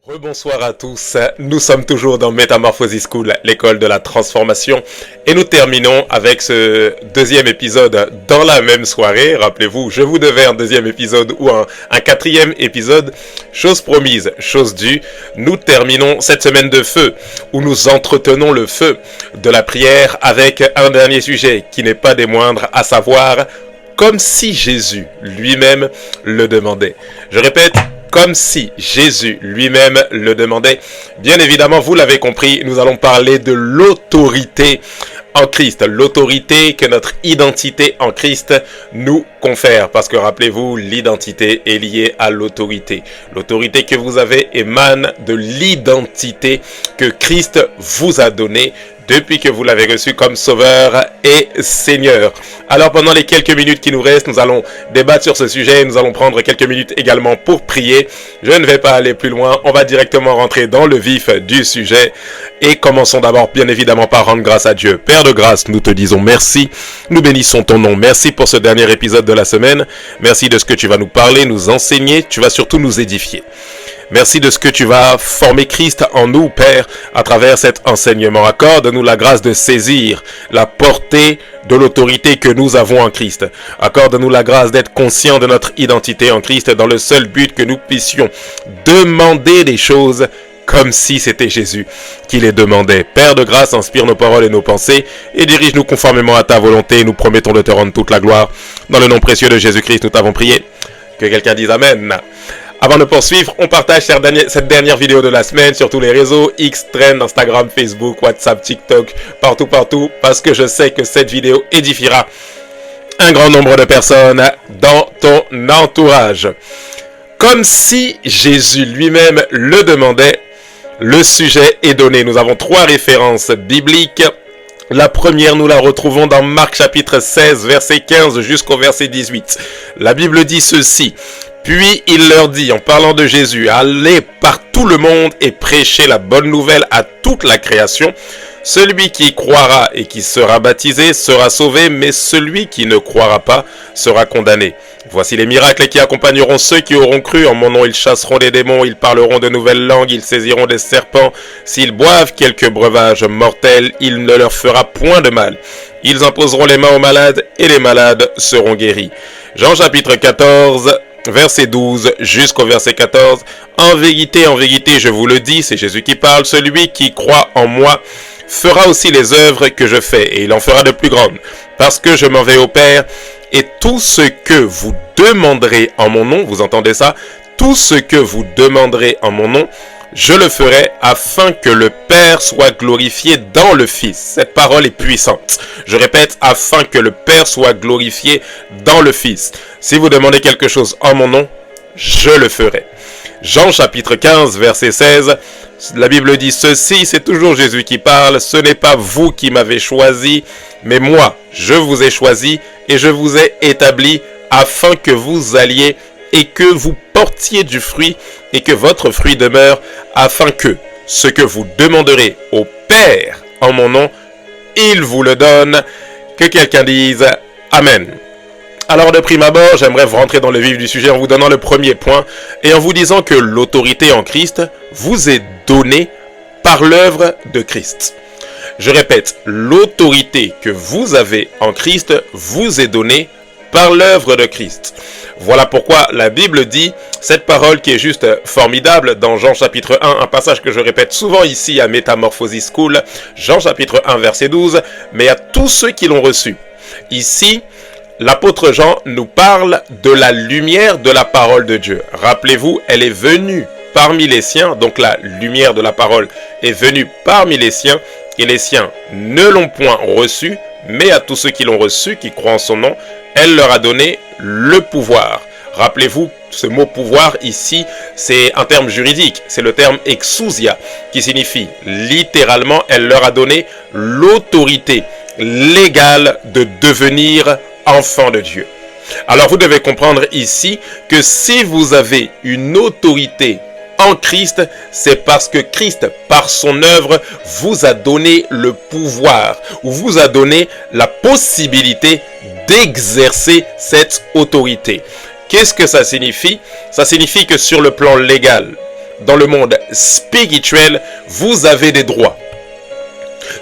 Rebonsoir à tous, nous sommes toujours dans Metamorphosis School, l'école de la transformation, et nous terminons avec ce deuxième épisode dans la même soirée. Rappelez-vous, je vous devais un deuxième épisode ou un quatrième épisode, chose promise, chose due. Nous terminons cette semaine de feu, où nous entretenons le feu de la prière avec un dernier sujet qui n'est pas des moindres, à savoir comme si Jésus lui-même le demandait. Je répète, comme si Jésus lui-même le demandait. Bien évidemment, vous l'avez compris, nous allons parler de l'autorité en Christ, l'autorité que notre identité en Christ nous confère. Parce que rappelez-vous, l'identité est liée à l'autorité. L'autorité que vous avez émane de l'identité que Christ vous a donnée depuis que vous l'avez reçu comme Sauveur et Seigneur. Alors pendant les quelques minutes qui nous restent, nous allons débattre sur ce sujet. Nous allons prendre quelques minutes également pour prier. Je ne vais pas aller plus loin. On va directement rentrer dans le vif du sujet. Et commençons d'abord bien évidemment par rendre grâce à Dieu. Père de grâce, nous te disons merci. Nous bénissons ton nom. Merci pour ce dernier épisode de la semaine. Merci de ce que tu vas nous parler, nous enseigner. Tu vas surtout nous édifier. Merci de ce que tu vas former Christ en nous, Père, à travers cet enseignement. Accorde-nous la grâce de saisir la portée de l'autorité que nous avons en Christ. Accorde-nous la grâce d'être conscients de notre identité en Christ dans le seul but que nous puissions demander des choses comme si c'était Jésus qui les demandait. Père de grâce, inspire nos paroles et nos pensées et dirige-nous conformément à ta volonté. Nous promettons de te rendre toute la gloire. Dans le nom précieux de Jésus-Christ, nous t'avons prié. Que quelqu'un dise Amen. Avant de poursuivre, on partage cette dernière vidéo de la semaine sur tous les réseaux, X, Trend, Instagram, Facebook, WhatsApp, TikTok, partout, parce que je sais que cette vidéo édifiera un grand nombre de personnes dans ton entourage. Comme si Jésus lui-même le demandait, le sujet est donné. Nous avons 3 références bibliques. La première, nous la retrouvons dans Marc chapitre 16, verset 15 jusqu'au verset 18. La Bible dit ceci. Puis il leur dit, en parlant de Jésus, allez par tout le monde et prêchez la bonne nouvelle à toute la création. Celui qui croira et qui sera baptisé sera sauvé, mais celui qui ne croira pas sera condamné. Voici les miracles qui accompagneront ceux qui auront cru. En mon nom, ils chasseront des démons, ils parleront de nouvelles langues, ils saisiront des serpents. S'ils boivent quelques breuvages mortels, il ne leur fera point de mal. Ils imposeront les mains aux malades et les malades seront guéris. Jean chapitre 14, verset 12 jusqu'au verset 14. En vérité, je vous le dis, c'est Jésus qui parle, celui qui croit en moi fera aussi les œuvres que je fais, et il en fera de plus grandes, parce que je m'en vais au Père, et tout ce que vous demanderez en mon nom, vous entendez ça? Tout ce que vous demanderez en mon nom, je le ferai afin que le Père soit glorifié dans le Fils. Cette parole est puissante. Je répète, afin que le Père soit glorifié dans le Fils. Si vous demandez quelque chose en mon nom, je le ferai. Jean chapitre 15, verset 16, la Bible dit ceci, c'est toujours Jésus qui parle, ce n'est pas vous qui m'avez choisi, mais moi, je vous ai choisi et je vous ai établi afin que vous alliez et que vous portiez du fruit et que votre fruit demeure, afin que ce que vous demanderez au Père en mon nom, il vous le donne. Que quelqu'un dise Amen. Alors de prime abord, j'aimerais rentrer dans le vif du sujet en vous donnant le premier point et en vous disant que l'autorité en Christ vous est donnée par l'œuvre de Christ. Je répète, l'autorité que vous avez en Christ vous est donnée par l'œuvre de Christ. Voilà pourquoi la Bible dit cette parole qui est juste formidable dans Jean chapitre 1, un passage que je répète souvent ici à Metamorphosis School, Jean chapitre 1 verset 12, mais à tous ceux qui l'ont reçu. Ici, l'apôtre Jean nous parle de la lumière de la parole de Dieu. Rappelez-vous, elle est venue parmi les siens, donc la lumière de la parole est venue parmi les siens, et les siens ne l'ont point reçue, mais à tous ceux qui l'ont reçu, qui croient en son nom, elle leur a donné le pouvoir. Rappelez-vous, ce mot pouvoir ici, c'est un terme juridique, c'est le terme exousia, qui signifie littéralement, elle leur a donné l'autorité légale de devenir enfants de Dieu. Alors vous devez comprendre ici que si vous avez une autorité en Christ, c'est parce que Christ, par son œuvre, vous a donné le pouvoir, ou vous a donné la possibilité d'exercer cette autorité. Qu'est-ce que ça signifie? Ça signifie que sur le plan légal, dans le monde spirituel, vous avez des droits.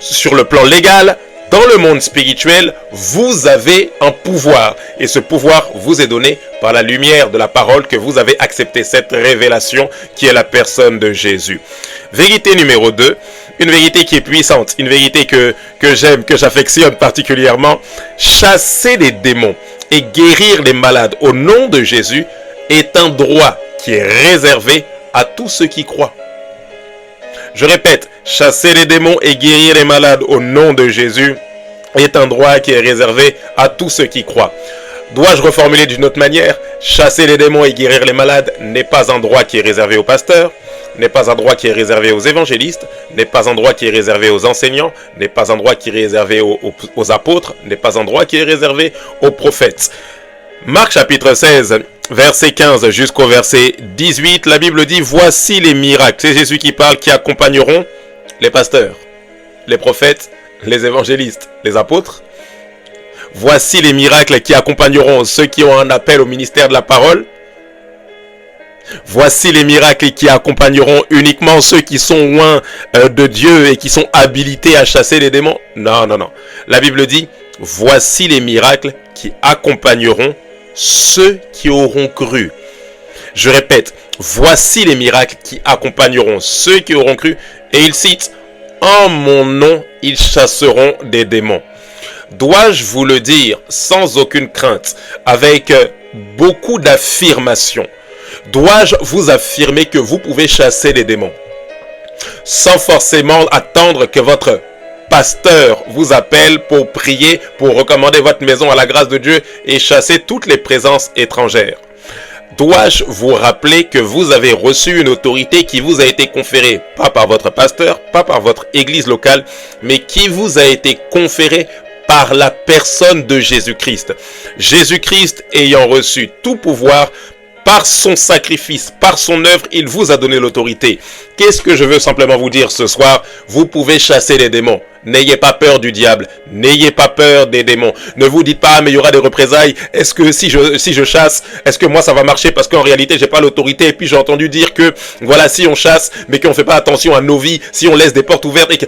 Sur le plan légal, dans le monde spirituel, vous avez un pouvoir. Et ce pouvoir vous est donné par la lumière de la parole que vous avez accepté, cette révélation qui est la personne de Jésus. Vérité numéro 2, une vérité qui est puissante, une vérité que j'aime, que j'affectionne particulièrement. Chasser les démons et guérir les malades au nom de Jésus est un droit qui est réservé à tous ceux qui croient. Je répète, chasser les démons et guérir les malades au nom de Jésus est un droit qui est réservé à tous ceux qui croient. Dois-je reformuler d'une autre manière? Chasser les démons et guérir les malades n'est pas un droit qui est réservé aux pasteurs, n'est pas un droit qui est réservé aux évangélistes, n'est pas un droit qui est réservé aux enseignants, n'est pas un droit qui est réservé aux apôtres, n'est pas un droit qui est réservé aux prophètes. Marc chapitre 16, verset 15 jusqu'au verset 18, la Bible dit « Voici les miracles ». C'est Jésus qui parle, qui accompagneront les pasteurs, les prophètes, les évangélistes, les apôtres. Voici les miracles qui accompagneront ceux qui ont un appel au ministère de la parole. Voici les miracles qui accompagneront uniquement ceux qui sont loin de Dieu et qui sont habilités à chasser les démons. Non, non, non. La Bible dit, voici les miracles qui accompagneront ceux qui auront cru. Je répète, voici les miracles qui accompagneront ceux qui auront cru. Et il cite, en mon nom, ils chasseront des démons. Dois-je vous le dire sans aucune crainte, avec beaucoup d'affirmation? Dois-je vous affirmer que vous pouvez chasser les démons sans forcément attendre que votre pasteur vous appelle pour prier, pour recommander votre maison à la grâce de Dieu et chasser toutes les présences étrangères? Dois-je vous rappeler que vous avez reçu une autorité qui vous a été conférée, pas par votre pasteur, pas par votre église locale, mais qui vous a été conférée par la personne de Jésus-Christ. Jésus-Christ ayant reçu tout pouvoir par son sacrifice, par son œuvre, il vous a donné l'autorité. Qu'est-ce que je veux simplement vous dire ce soir? Vous pouvez chasser les démons. N'ayez pas peur du diable. N'ayez pas peur des démons. Ne vous dites pas, mais il y aura des représailles. Est-ce que si je chasse, est-ce que moi ça va marcher? Parce qu'en réalité, j'ai pas l'autorité. Et puis j'ai entendu dire que, voilà, si on chasse, mais qu'on fait pas attention à nos vies, si on laisse des portes ouvertes et que...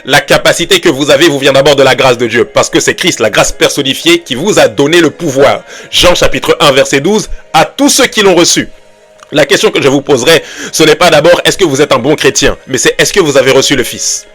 La capacité que vous avez vous vient d'abord de la grâce de Dieu, parce que c'est Christ, la grâce personnifiée, qui vous a donné le pouvoir. Jean chapitre 1 verset 12, à tous ceux qui l'ont reçu. La question que je vous poserai, ce n'est pas d'abord est-ce que vous êtes un bon chrétien, mais c'est est-ce que vous avez reçu le Fils.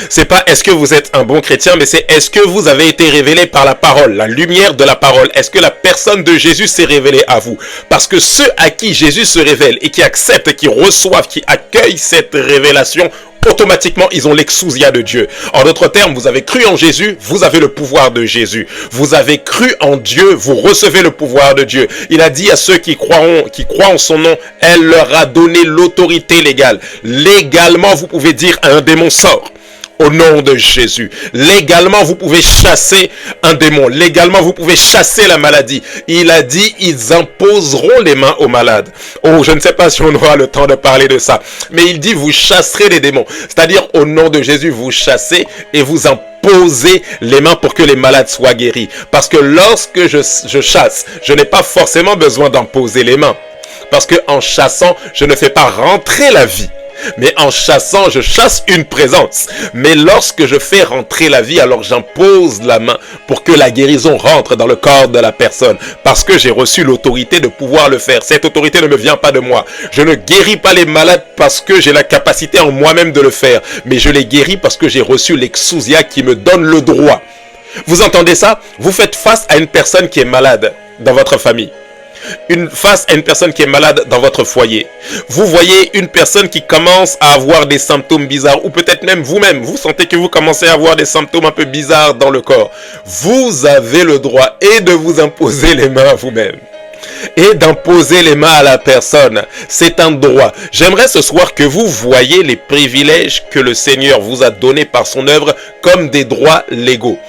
C'est pas est-ce que vous êtes un bon chrétien, mais c'est est-ce que vous avez été révélé par la parole, la lumière de la parole. Est-ce que la personne de Jésus s'est révélée à vous? Parce que ceux à qui Jésus se révèle et qui acceptent, qui reçoivent, qui accueillent cette révélation, automatiquement, ils ont l'exousia de Dieu. En d'autres termes, vous avez cru en Jésus, vous avez le pouvoir de Jésus. Vous avez cru en Dieu, vous recevez le pouvoir de Dieu. Il a dit à ceux qui croient en son nom, elle leur a donné l'autorité légale. Légalement, vous pouvez dire à un démon sort. Au nom de Jésus. Légalement, vous pouvez chasser un démon. Légalement, vous pouvez chasser la maladie. Il a dit, ils imposeront les mains aux malades. Oh, je ne sais pas si on aura le temps de parler de ça. Mais il dit, vous chasserez les démons. C'est-à-dire, au nom de Jésus, vous chassez et vous imposez les mains pour que les malades soient guéris. Parce que lorsque je chasse, je n'ai pas forcément besoin d'imposer les mains. Parce que en chassant, je ne fais pas rentrer la vie. Mais en chassant, je chasse une présence. Mais lorsque je fais rentrer la vie, alors j'impose la main pour que la guérison rentre dans le corps de la personne. Parce que j'ai reçu l'autorité de pouvoir le faire. Cette autorité ne me vient pas de moi. Je ne guéris pas les malades parce que j'ai la capacité en moi-même de le faire. Mais je les guéris parce que j'ai reçu l'exousia qui me donne le droit. Vous entendez ça? Vous faites face à une personne qui est malade dans votre famille. Face à une personne qui est malade dans votre foyer. Vous voyez une personne qui commence à avoir des symptômes bizarres, ou peut-être même vous-même, vous sentez que vous commencez à avoir des symptômes un peu bizarres dans le corps. Vous avez le droit et de vous imposer les mains à vous-même et d'imposer les mains à la personne. C'est un droit. J'aimerais ce soir que vous voyez les privilèges que le Seigneur vous a donnés par son œuvre comme des droits légaux.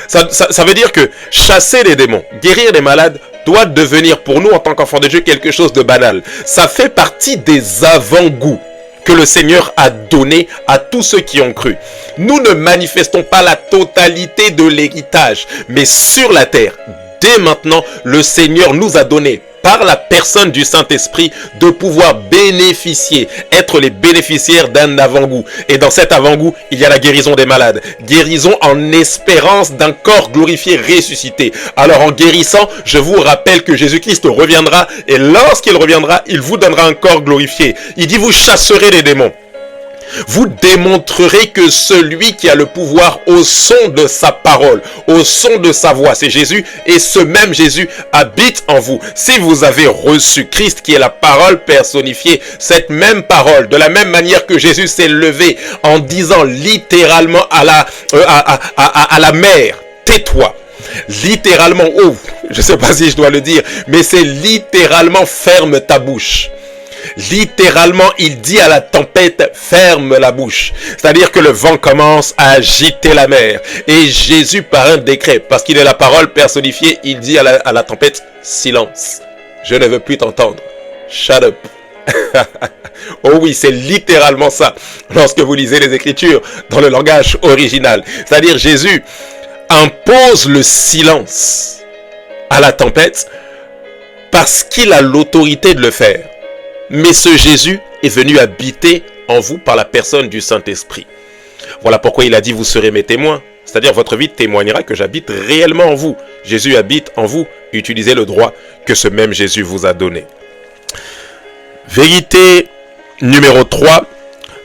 Ça veut dire que chasser les démons, guérir les malades, doit devenir pour nous en tant qu'enfants de Dieu quelque chose de banal. Ça fait partie des avant-goûts que le Seigneur a donné à tous ceux qui ont cru. Nous ne manifestons pas la totalité de l'héritage, mais sur la terre, dès maintenant, le Seigneur nous a donné par la personne du Saint-Esprit, de pouvoir bénéficier, être les bénéficiaires d'un avant-goût. Et dans cet avant-goût, il y a la guérison des malades. Guérison en espérance d'un corps glorifié, ressuscité. Alors en guérissant, je vous rappelle que Jésus-Christ reviendra, et lorsqu'il reviendra, il vous donnera un corps glorifié. Il dit, vous chasserez les démons. Vous démontrerez que celui qui a le pouvoir au son de sa parole, au son de sa voix, c'est Jésus, et ce même Jésus habite en vous. Si vous avez reçu Christ qui est la parole personnifiée, cette même parole, de la même manière que Jésus s'est levé en disant littéralement à la mer, tais-toi. Littéralement, oh, je ne sais pas si je dois le dire, mais c'est littéralement ferme ta bouche. Littéralement, il dit à la tempête, ferme la bouche. C'est-à-dire que le vent commence à agiter la mer. Et Jésus, par un décret, parce qu'il est la parole personnifiée, il dit à la tempête, silence. Je ne veux plus t'entendre. Shut up. Oh oui, c'est littéralement ça. Lorsque vous lisez les Écritures dans le langage original. C'est-à-dire Jésus impose le silence à la tempête parce qu'il a l'autorité de le faire. Mais ce Jésus est venu habiter en vous par la personne du Saint-Esprit. Voilà pourquoi il a dit, vous serez mes témoins. C'est-à-dire, votre vie témoignera que j'habite réellement en vous. Jésus habite en vous. Utilisez le droit que ce même Jésus vous a donné. Vérité numéro 3.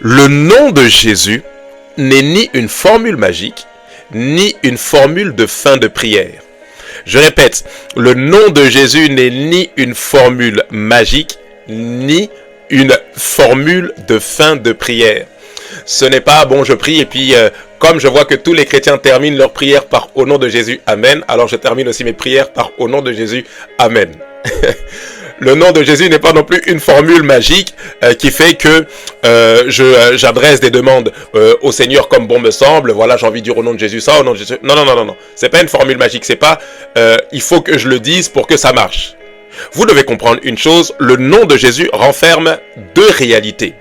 Le nom de Jésus n'est ni une formule magique, ni une formule de fin de prière. Je répète, le nom de Jésus n'est ni une formule magique, ni une formule de fin de prière. Ce n'est pas, bon, je prie et puis comme je vois que tous les chrétiens terminent leur prière par au nom de Jésus, Amen, alors je termine aussi mes prières par au nom de Jésus, Amen. Le nom de Jésus n'est pas non plus une formule magique qui fait que j'adresse des demandes au Seigneur comme bon me semble. Voilà, j'ai envie de dire au nom de Jésus ça, au nom de Jésus. Non, non, non, non, non. C'est pas une formule magique. C'est pas il faut que je le dise pour que ça marche. Vous devez comprendre une chose, le nom de Jésus renferme deux réalités.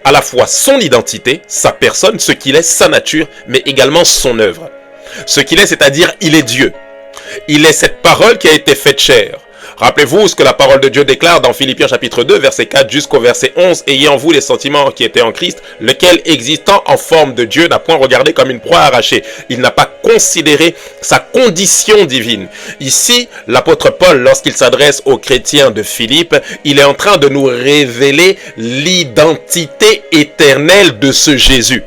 À la fois son identité, sa personne, ce qu'il est, sa nature, mais également son œuvre. Ce qu'il est, c'est-à-dire, il est Dieu. Il est cette parole qui a été faite chair. Rappelez-vous ce que la parole de Dieu déclare dans Philippiens chapitre 2, verset 4 jusqu'au verset 11. Ayez en vous les sentiments qui étaient en Christ, lequel existant en forme de Dieu n'a point regardé comme une proie arrachée. Il n'a pas considéré sa condition divine. Ici, l'apôtre Paul, lorsqu'il s'adresse aux chrétiens de Philippe, il est en train de nous révéler l'identité éternelle de ce Jésus.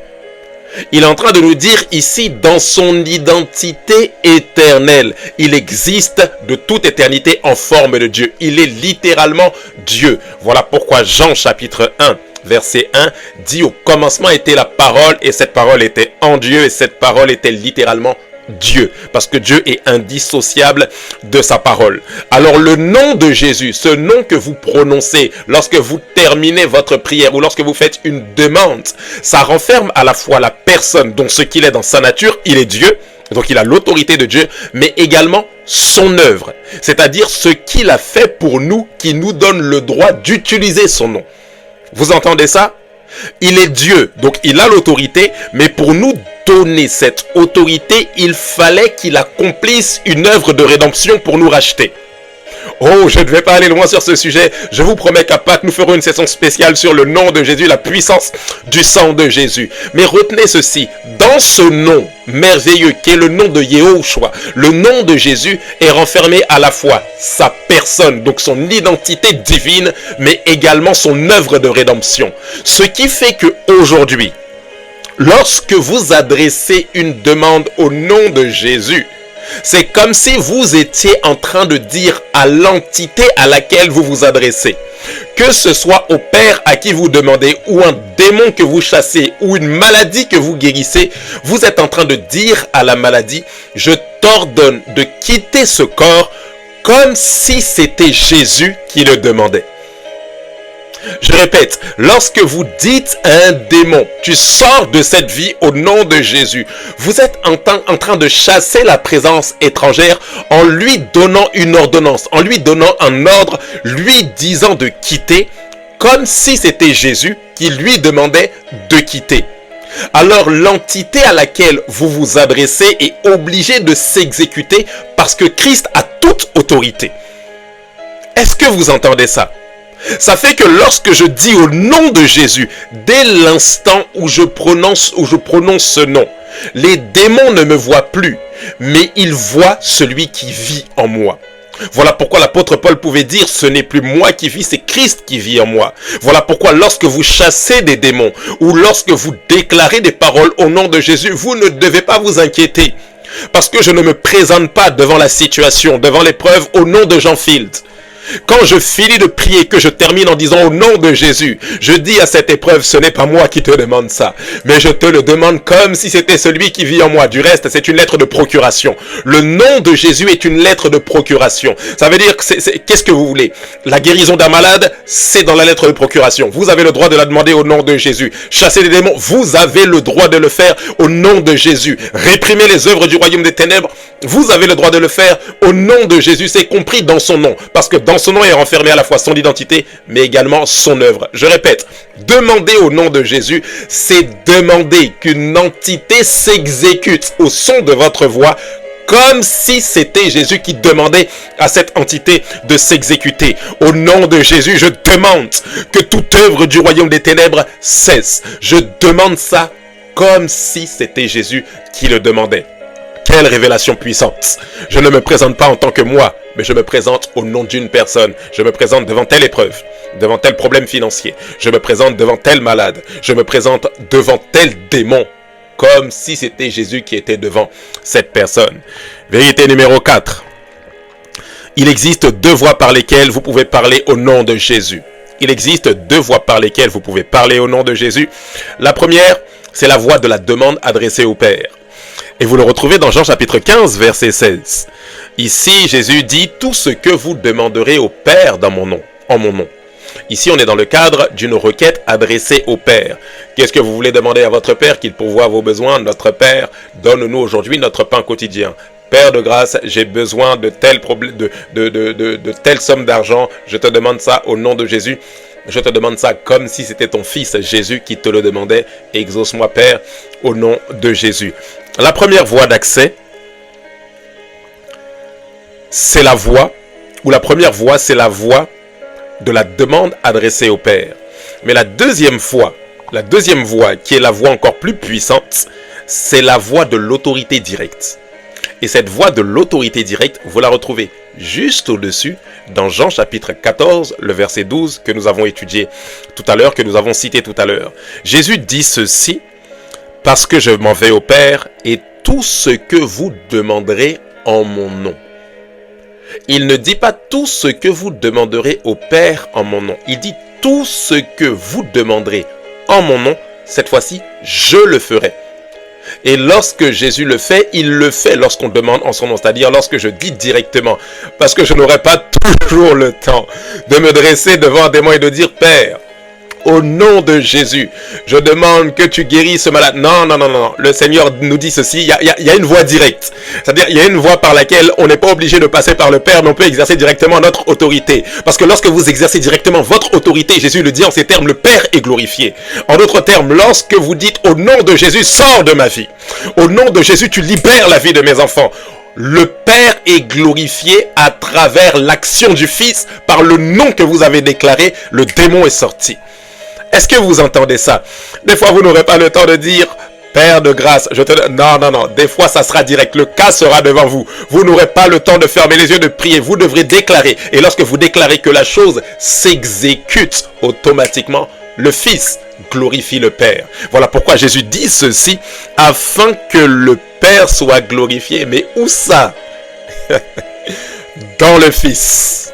Il est en train de nous dire ici, dans son identité éternelle, il existe de toute éternité en forme de Dieu. Il est littéralement Dieu. Voilà pourquoi Jean chapitre 1, verset 1, dit au commencement était la parole et cette parole était en Dieu et cette parole était littéralement Dieu, parce que Dieu est indissociable de sa parole. Alors le nom de Jésus, ce nom que vous prononcez lorsque vous terminez votre prière ou lorsque vous faites une demande, ça renferme à la fois la personne, donc ce qu'il est dans sa nature, il est Dieu, donc il a l'autorité de Dieu, mais également son œuvre, c'est-à-dire ce qu'il a fait pour nous, qui nous donne le droit d'utiliser son nom. Vous entendez ça? Il est Dieu, donc il a l'autorité, mais pour nous donner cette autorité, il fallait qu'il accomplisse une œuvre de rédemption pour nous racheter. Oh, je ne vais pas aller loin sur ce sujet. Je vous promets qu'à Pâques, nous ferons une session spéciale sur le nom de Jésus, la puissance du sang de Jésus. Mais retenez ceci, dans ce nom merveilleux qui est le nom de Yehoshua, le nom de Jésus est renfermé à la fois sa personne, donc son identité divine, mais également son œuvre de rédemption. Ce qui fait que aujourd'hui, lorsque vous adressez une demande au nom de Jésus, c'est comme si vous étiez en train de dire à l'entité à laquelle vous vous adressez, que ce soit au Père à qui vous demandez, ou un démon que vous chassez, ou une maladie que vous guérissez, vous êtes en train de dire à la maladie, je t'ordonne de quitter ce corps comme si c'était Jésus qui le demandait. Je répète, lorsque vous dites à un démon, tu sors de cette vie au nom de Jésus, vous êtes en train de chasser la présence étrangère en lui donnant une ordonnance, en lui donnant un ordre, lui disant de quitter, comme si c'était Jésus qui lui demandait de quitter. Alors l'entité à laquelle vous vous adressez est obligée de s'exécuter parce que Christ a toute autorité. Est-ce que vous entendez ça? Ça fait que lorsque je dis au nom de Jésus, dès l'instant où je prononce ce nom, les démons ne me voient plus, mais ils voient celui qui vit en moi. Voilà pourquoi l'apôtre Paul pouvait dire, ce n'est plus moi qui vis, c'est Christ qui vit en moi. Voilà pourquoi lorsque vous chassez des démons, ou lorsque vous déclarez des paroles au nom de Jésus, vous ne devez pas vous inquiéter. Parce que je ne me présente pas devant la situation, devant l'épreuve, au nom de Jean Field. Quand je finis de prier, que je termine en disant au nom de Jésus, je dis à cette épreuve, ce n'est pas moi qui te demande ça, mais je te le demande comme si c'était celui qui vit en moi. Du reste, c'est une lettre de procuration. Le nom de Jésus est une lettre de procuration. Ça veut dire que qu'est-ce que vous voulez? La guérison d'un malade, c'est dans la lettre de procuration. Vous avez le droit de la demander au nom de Jésus. Chasser des démons, vous avez le droit de le faire au nom de Jésus. Réprimer les œuvres du royaume des ténèbres, vous avez le droit de le faire au nom de Jésus. C'est compris dans son nom, parce que dans son nom est renfermé à la fois son identité, mais également son œuvre. Je répète, demander au nom de Jésus, c'est demander qu'une entité s'exécute au son de votre voix, comme si c'était Jésus qui demandait à cette entité de s'exécuter. Au nom de Jésus, je demande que toute œuvre du royaume des ténèbres cesse. Je demande ça comme si c'était Jésus qui le demandait. Quelle révélation puissante! Je ne me présente pas en tant que moi, mais je me présente au nom d'une personne. Je me présente devant telle épreuve, devant tel problème financier. Je me présente devant tel malade. Je me présente devant tel démon, comme si c'était Jésus qui était devant cette personne. Vérité numéro 4. Il existe deux voies par lesquelles vous pouvez parler au nom de Jésus. Il existe deux voies par lesquelles vous pouvez parler au nom de Jésus. La première, c'est la voie de la demande adressée au Père. Et vous le retrouvez dans Jean chapitre 15, verset 16. Ici, Jésus dit, tout ce que vous demanderez au Père dans mon nom, en mon nom. Ici, on est dans le cadre d'une requête adressée au Père. Qu'est-ce que vous voulez demander à votre Père qu'il pourvoie à vos besoins? Notre Père, donne-nous aujourd'hui notre pain quotidien. Père de grâce, j'ai besoin de telle somme d'argent. Je te demande ça au nom de Jésus. Je te demande ça comme si c'était ton fils Jésus qui te le demandait. Exauce-moi, Père, au nom de Jésus. La première voie d'accès, c'est la voie de la demande adressée au Père. Mais la deuxième voie, qui est la voie encore plus puissante, c'est la voie de l'autorité directe. Et cette voie de l'autorité directe, vous la retrouvez juste au-dessus dans Jean chapitre 14, le verset 12 que nous avons étudié tout à l'heure, que nous avons cité tout à l'heure. Jésus dit ceci, parce que je m'en vais au Père et tout ce que vous demanderez en mon nom. Il ne dit pas tout ce que vous demanderez au Père en mon nom. Il dit tout ce que vous demanderez en mon nom. Cette fois-ci, je le ferai. Et lorsque Jésus le fait, il le fait lorsqu'on demande en son nom, c'est-à-dire lorsque je dis directement. Parce que je n'aurai pas toujours le temps de me dresser devant un démon et de dire « Père, au nom de Jésus, je demande que tu guéris ce malade. » Non. Le Seigneur nous dit ceci, il y a une voie directe. C'est-à-dire, il y a une voie par laquelle on n'est pas obligé de passer par le Père, mais on peut exercer directement notre autorité. Parce que lorsque vous exercez directement votre autorité, Jésus le dit en ces termes, le Père est glorifié. En d'autres termes, lorsque vous dites au nom de Jésus, sors de ma vie. Au nom de Jésus, tu libères la vie de mes enfants. Le Père est glorifié à travers l'action du Fils. Par le nom que vous avez déclaré, le démon est sorti. Est-ce que vous entendez ça? Des fois, vous n'aurez pas le temps de dire « Père de grâce, je te donne... » Non. Des fois, ça sera direct. Le cas sera devant vous. Vous n'aurez pas le temps de fermer les yeux, de prier. Vous devrez déclarer. Et lorsque vous déclarez que la chose s'exécute automatiquement, le Fils glorifie le Père. Voilà pourquoi Jésus dit ceci, afin que le Père soit glorifié. Mais où ça? Dans le Fils.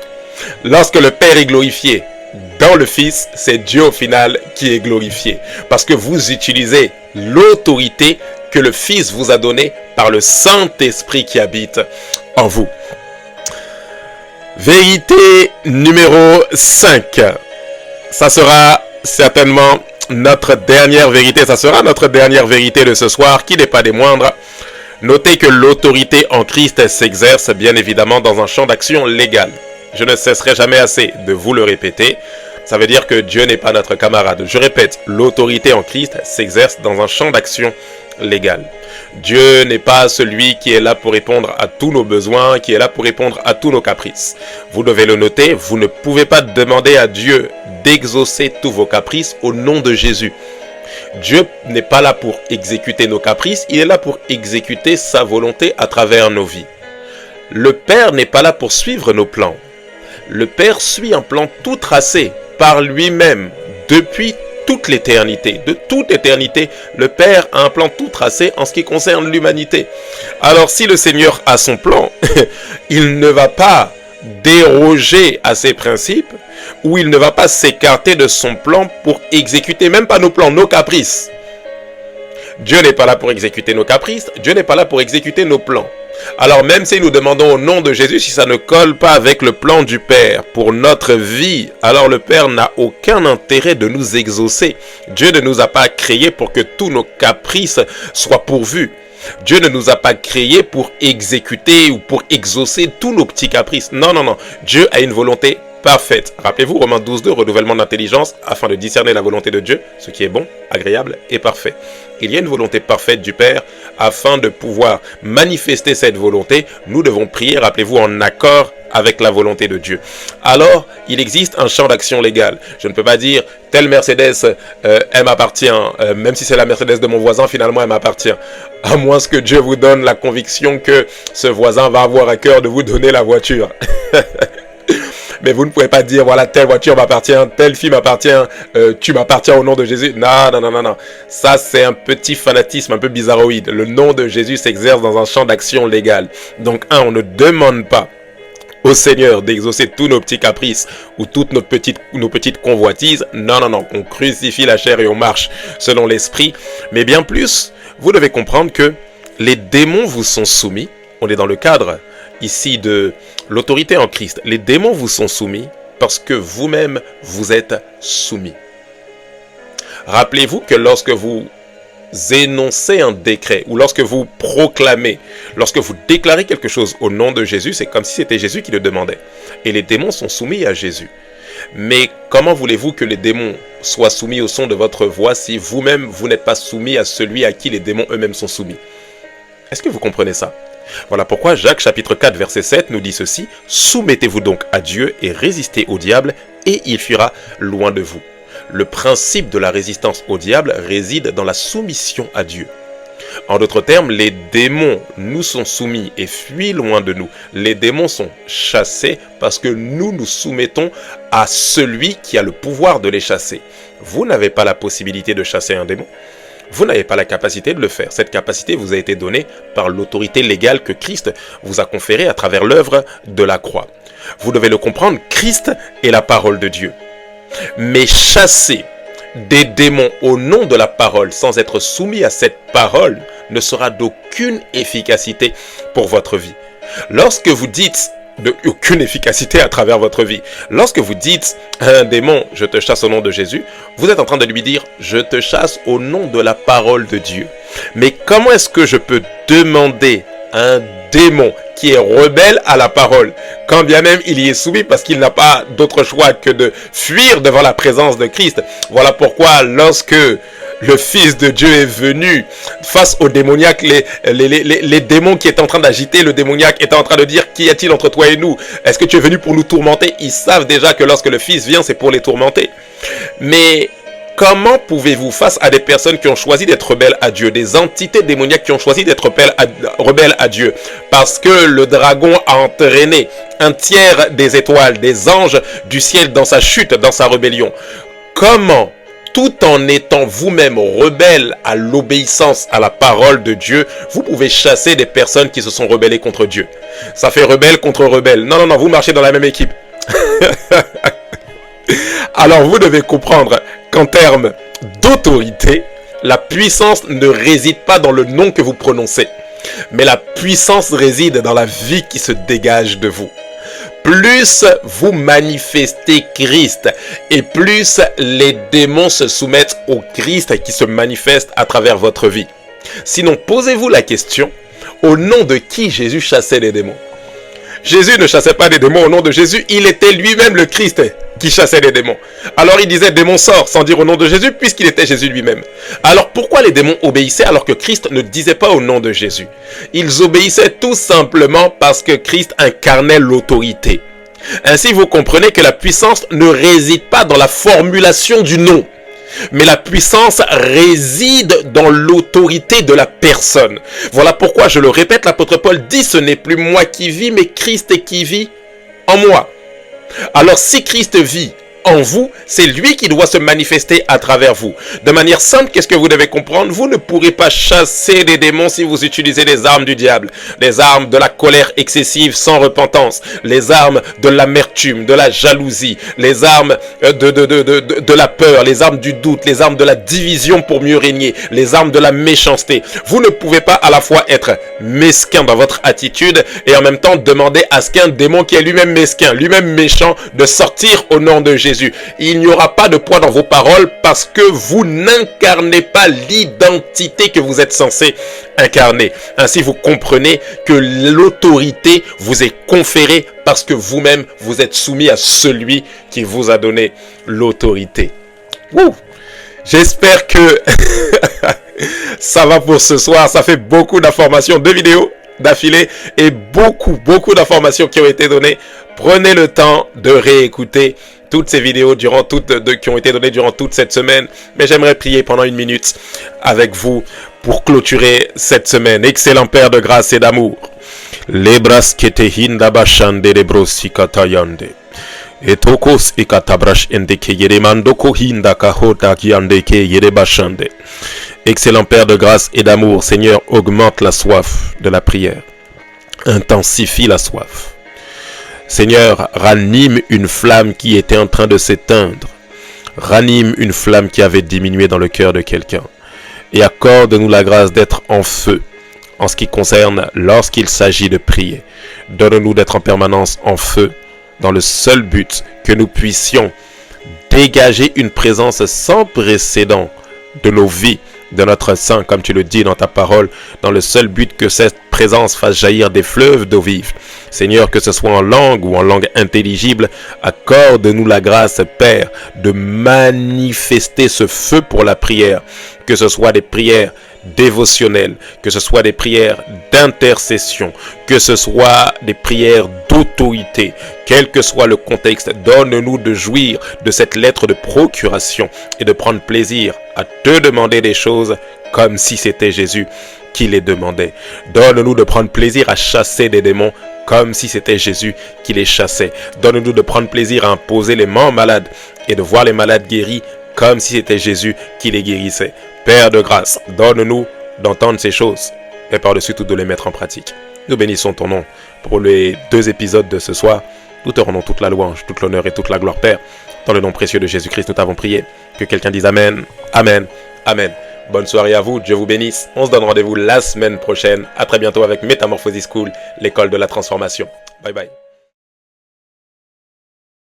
Lorsque le Père est glorifié, dans le Fils, c'est Dieu au final qui est glorifié. Parce que vous utilisez l'autorité que le Fils vous a donnée par le Saint-Esprit qui habite en vous. Vérité numéro 5. Ça sera certainement notre dernière vérité. Ça sera notre dernière vérité de ce soir, qui n'est pas des moindres. Notez que l'autorité en Christ s'exerce bien évidemment dans un champ d'action légal. Je ne cesserai jamais assez de vous le répéter. Ça veut dire que Dieu n'est pas notre camarade. Je répète, l'autorité en Christ s'exerce dans un champ d'action légal. Dieu n'est pas celui qui est là pour répondre à tous nos besoins, qui est là pour répondre à tous nos caprices. Vous devez le noter, vous ne pouvez pas demander à Dieu d'exaucer tous vos caprices au nom de Jésus. Dieu n'est pas là pour exécuter nos caprices, il est là pour exécuter sa volonté à travers nos vies. Le Père n'est pas là pour suivre nos plans. Le Père suit un plan tout tracé par lui-même depuis toute l'éternité. De toute éternité, le Père a un plan tout tracé en ce qui concerne l'humanité. Alors si le Seigneur a son plan, il ne va pas déroger à ses principes ou il ne va pas s'écarter de son plan pour exécuter même pas nos plans, nos caprices. Dieu n'est pas là pour exécuter nos caprices, Dieu n'est pas là pour exécuter nos plans. Alors même si nous demandons au nom de Jésus, si ça ne colle pas avec le plan du Père pour notre vie, alors le Père n'a aucun intérêt de nous exaucer. Dieu ne nous a pas créés pour que tous nos caprices soient pourvus. Dieu ne nous a pas créés pour exécuter ou pour exaucer tous nos petits caprices. Non, non, non. Dieu a une volonté parfaite. Rappelez-vous, Romains 12.2, renouvellement d'intelligence, afin de discerner la volonté de Dieu, ce qui est bon, agréable et parfait. Il y a une volonté parfaite du Père, afin de pouvoir manifester cette volonté, nous devons prier, rappelez-vous, en accord avec la volonté de Dieu. Alors, il existe un champ d'action légal. Je ne peux pas dire, telle Mercedes, elle m'appartient, même si c'est la Mercedes de mon voisin, finalement, elle m'appartient. À moins que Dieu vous donne la conviction que ce voisin va avoir à cœur de vous donner la voiture. Mais vous ne pouvez pas dire, voilà, telle voiture m'appartient, telle fille m'appartient, tu m'appartiens au nom de Jésus. Non, non, non, non, non. Ça, c'est un petit fanatisme un peu bizarroïde. Le nom de Jésus s'exerce dans un champ d'action légal. Donc, on ne demande pas au Seigneur d'exaucer tous nos petits caprices ou toutes nos petites convoitises. Non, non, non. On crucifie la chair et on marche selon l'esprit. Mais bien plus, vous devez comprendre que les démons vous sont soumis. On est dans le cadre ici de l'autorité en Christ. Les démons vous sont soumis parce que vous-même vous êtes soumis. Rappelez-vous que lorsque vous énoncez un décret ou lorsque vous proclamez, lorsque vous déclarez quelque chose au nom de Jésus, c'est comme si c'était Jésus qui le demandait. Et les démons sont soumis à Jésus. Mais comment voulez-vous que les démons soient soumis au son de votre voix si vous-même vous n'êtes pas soumis à celui à qui les démons eux-mêmes sont soumis? Est-ce que vous comprenez ça? Voilà pourquoi Jacques chapitre 4 verset 7 nous dit ceci: « Soumettez-vous donc à Dieu et résistez au diable et il fuira loin de vous. » Le principe de la résistance au diable réside dans la soumission à Dieu. En d'autres termes, les démons nous sont soumis et fuient loin de nous. Les démons sont chassés parce que nous nous soumettons à celui qui a le pouvoir de les chasser. Vous n'avez pas la possibilité de chasser un démon. Vous n'avez pas la capacité de le faire. Cette capacité vous a été donnée par l'autorité légale que Christ vous a conférée à travers l'œuvre de la croix. Vous devez le comprendre, Christ est la parole de Dieu. Mais chasser des démons au nom de la parole sans être soumis à cette parole ne sera d'aucune efficacité pour votre vie. Lorsque vous dites aucune efficacité à travers votre vie. Lorsque vous dites à un démon, je te chasse au nom de Jésus, vous êtes en train de lui dire, je te chasse au nom de la parole de Dieu. Mais comment est-ce que je peux demander à un démon qui est rebelle à la parole, quand bien même il y est soumis parce qu'il n'a pas d'autre choix que de fuir devant la présence de Christ? Voilà pourquoi lorsque le Fils de Dieu est venu face au démoniaque, les démons qui étaient en train d'agiter le démoniaque étaient en train de dire, qu'y a-t-il entre toi et nous? Est-ce que tu es venu pour nous tourmenter? Ils savent déjà que lorsque le Fils vient, c'est pour les tourmenter. Mais comment pouvez-vous, face à des personnes qui ont choisi d'être rebelles à Dieu, des entités démoniaques qui ont choisi d'être rebelles à Dieu, parce que le dragon a entraîné un tiers des étoiles, des anges du ciel dans sa chute, dans sa rébellion, comment, tout en étant vous-même rebelle à l'obéissance à la parole de Dieu, vous pouvez chasser des personnes qui se sont rebellées contre Dieu? Ça fait rebelle contre rebelle. Non, non, non, vous marchez dans la même équipe. Alors vous devez comprendre qu'en termes d'autorité, la puissance ne réside pas dans le nom que vous prononcez, mais la puissance réside dans la vie qui se dégage de vous. Plus vous manifestez Christ et plus les démons se soumettent au Christ qui se manifeste à travers votre vie. Sinon, posez-vous la question, au nom de qui Jésus chassait les démons? Jésus ne chassait pas des démons au nom de Jésus, il était lui-même le Christ qui chassait les démons. Alors il disait démon sort sans dire au nom de Jésus puisqu'il était Jésus lui-même. Alors pourquoi les démons obéissaient alors que Christ ne disait pas au nom de Jésus? Ils obéissaient tout simplement parce que Christ incarnait l'autorité. Ainsi vous comprenez que la puissance ne réside pas dans la formulation du nom, mais la puissance réside dans l'autorité de la personne. Voilà pourquoi, je le répète, l'apôtre Paul dit, ce n'est plus moi qui vis, mais Christ qui vit en moi. Alors si Christ vit en vous, c'est lui qui doit se manifester à travers vous. De manière simple, qu'est-ce que vous devez comprendre? Vous ne pourrez pas chasser des démons si vous utilisez les armes du diable. Les armes de la colère excessive sans repentance. Les armes de l'amertume, de la jalousie. Les armes de la peur. Les armes du doute. Les armes de la division pour mieux régner. Les armes de la méchanceté. Vous ne pouvez pas à la fois être mesquin dans votre attitude et en même temps demander à ce qu'un démon qui est lui-même mesquin, lui-même méchant, de sortir au nom de Jésus. Il n'y aura pas de poids dans vos paroles parce que vous n'incarnez pas l'identité que vous êtes censé incarner. Ainsi, vous comprenez que l'autorité vous est conférée parce que vous-même, vous êtes soumis à celui qui vous a donné l'autorité. J'espère que ça va pour ce soir. Ça fait beaucoup d'informations, 2 vidéos d'affilée et beaucoup d'informations qui ont été données. Prenez le temps de réécouter toutes ces vidéos qui ont été données durant toute cette semaine. Mais j'aimerais prier pendant 1 minute avec vous pour clôturer cette semaine. Excellent Père de grâce et d'amour. Lebras kete hinda bashande lebros sikatayande. Etokos ikatabrash endeke yeremandoko hinda kahota kiandeke yerebashande. Excellent Père de grâce et d'amour, Seigneur, augmente la soif de la prière. Intensifie la soif. Seigneur, ranime une flamme qui était en train de s'éteindre. Ranime une flamme qui avait diminué dans le cœur de quelqu'un. Et accorde-nous la grâce d'être en feu en ce qui concerne lorsqu'il s'agit de prier. Donne-nous d'être en permanence en feu dans le seul but que nous puissions dégager une présence sans précédent de nos vies, de notre sein, comme tu le dis dans ta parole, dans le seul but que cette présence fasse jaillir des fleuves d'eau vive. Seigneur, que ce soit en langue ou en langue intelligible, accorde-nous la grâce, Père, de manifester ce feu pour la prière, que ce soit des prières dévotionnelles, que ce soit des prières d'intercession, que ce soit des prières d'autorité, quel que soit le contexte. Donne-nous de jouir de cette lettre de procuration et de prendre plaisir à te demander des choses comme si c'était Jésus qui les demandait. Donne-nous de prendre plaisir à chasser des démons comme si c'était Jésus qui les chassait. Donne-nous de prendre plaisir à imposer les mains malades et de voir les malades guéris comme si c'était Jésus qui les guérissait. Père de grâce, donne-nous d'entendre ces choses et par-dessus tout de les mettre en pratique. Nous bénissons ton nom pour les 2 épisodes de ce soir. Nous te rendons toute la louange, toute l'honneur et toute la gloire, Père. Dans le nom précieux de Jésus-Christ, nous t'avons prié. Que quelqu'un dise Amen, Amen, Amen. Bonne soirée à vous, Dieu vous bénisse. On se donne rendez-vous la semaine prochaine. À très bientôt avec Metamorphosis School, l'école de la transformation. Bye bye.